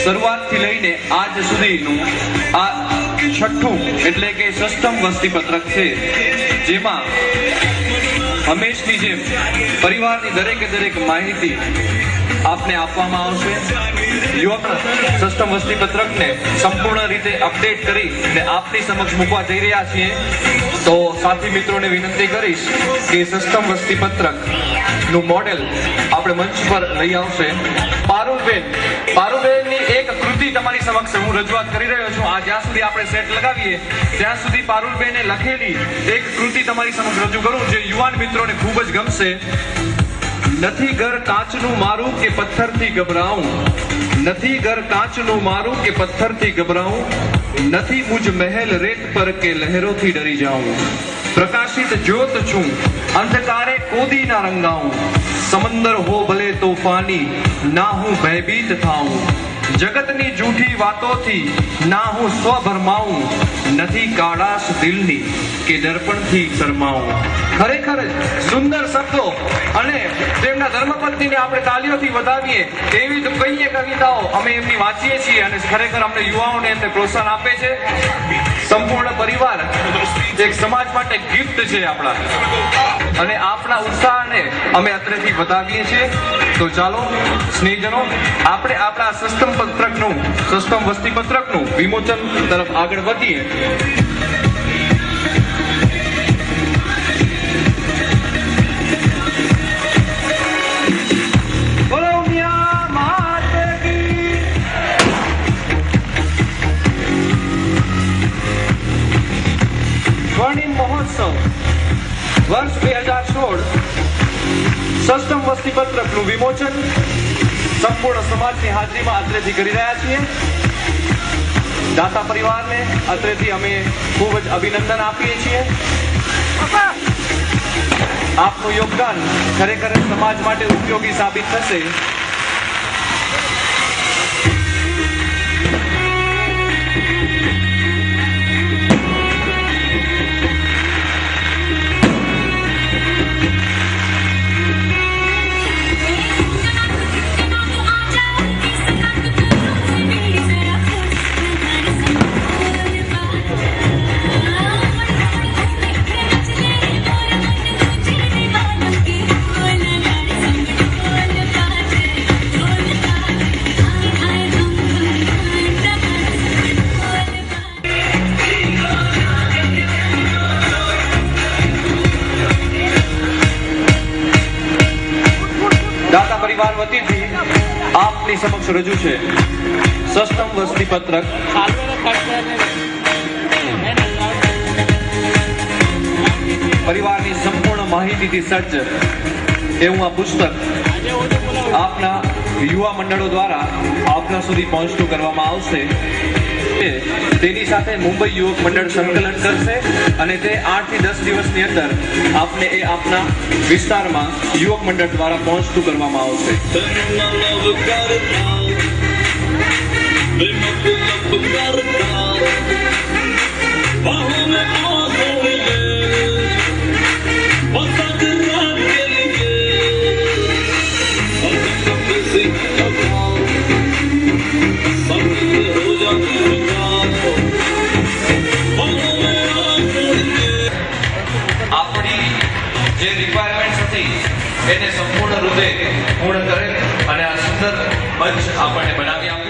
શરૂઆતથી લઈને આજ સુધીનું આ છઠ્ઠું એટલે કે ષષ્ઠમ વસ્તી પત્રક છે, જેમાં હંમેશની જેમ પરિવારની દરેક માહિતી આપને આપવામાં આવશે. યુવક ષષ્ઠમ વસ્તી પત્રકને સંપૂર્ણ રીતે અપડેટ કરીને આપની સમક્ષ મૂકવા જઈ રહ્યા છીએ. તો સાથી મિત્રોને વિનંતી કરીશ કે ષષ્ઠમ વસ્તી પત્રક નું મોડેલ આપણે મંચ પર લઈ આવશે. પારુલબેનની એક કૃતિ તમારી સમક્ષ હું રજૂઆત કરી રહ્યો છું. આ જ્યાં સુધી આપણે સેટ લગાવીએ ત્યાં સુધી પારુલબેને લખેલી એક કૃતિ તમારી સમક્ષ રજૂ કરું, જે યુવાન મિત્રોને ખૂબ જ ગમશે. નથી ઘર કાચનું મારું કે પથ્થરથી ગભરાઉં, નથી ઘર કાચનું મારું કે પથ્થરથી ગભરાઉં, નથી મુજ મહેલ રેત પર કે લહેરોથી ડરી જાઉં. પ્રકાશિત જ્યોત છું અંધકારે કોદી ના રંગાઉં, સમંદર હો ભલે તોફાની ના હું ભયભીત થાઉં. જગતની જૂઠી વાતોથી ના હું સ્વભરમાઉં, નથી કાળાશ દિલની કે દર્પણથી શરમાઉં. ખરેખર સુંદર શબ્દો અને તેમના ધર્મપત્નીને આપણે તાલીઓથી વધાવીએ એવી તો કહીએ કવિતાઓ અમે એમની વાંચીએ છીએ અને ખરેખર અમને યુવાઓને એમને પ્રોત્સાહન આપે છે. સંપૂર્ણ પરિવાર એક સમાજ માટે ગિફ્ટ છે આપણા, અને આપણા ઉત્સાહને અમે અત્રેથી વધાવીએ છીએ. તો ચાલો સ્નેહીજનો, આપણે આપણા ષષ્ઠમ વસ્તી પત્રકનું વિમોચન તરફ આગળ વધીએ. સ્વર્ણિમ મહોત્સવ વર્ષ 2016 ષષ્ઠમ વસ્તી પત્રકનું વિમોચન સંપૂર્ણ સમાજની હાજરીમાં અત્રેથી કરી રહ્યા છીએ. દાતા પરિવારને અત્રેથી અમે ખૂબ જ અભિનંદન આપીએ છીએ. આપનું યોગદાન ખરેખર સમાજ માટે ઉપયોગી સાબિત થશે. દાતા પરિવાર વતીથી આપની સમક્ષ રજૂ છે ષષ્ઠમ વસ્તી પત્રક. પરિવારની સંપૂર્ણ માહિતીથી સજ્જ એવું આ પુસ્તક આપના યુવા મંડળો દ્વારા આપના સુધી પહોંચતું કરવામાં આવશે. તેની સાથે મુંબઈ યુવક મંડળ સંકલન કરશે અને તે 8 થી 10 દિવસની અંદર આપને એ આપના વિસ્તારમાં યુવક મંડળ દ્વારા પહોંચતું કરવામાં આવશે. જે રિક્વાયરમેન્ટ હતી એને સંપૂર્ણ રૂપે પૂર્ણ કરે અને આ સુંદર મંચ આપણને બનાવી આપે.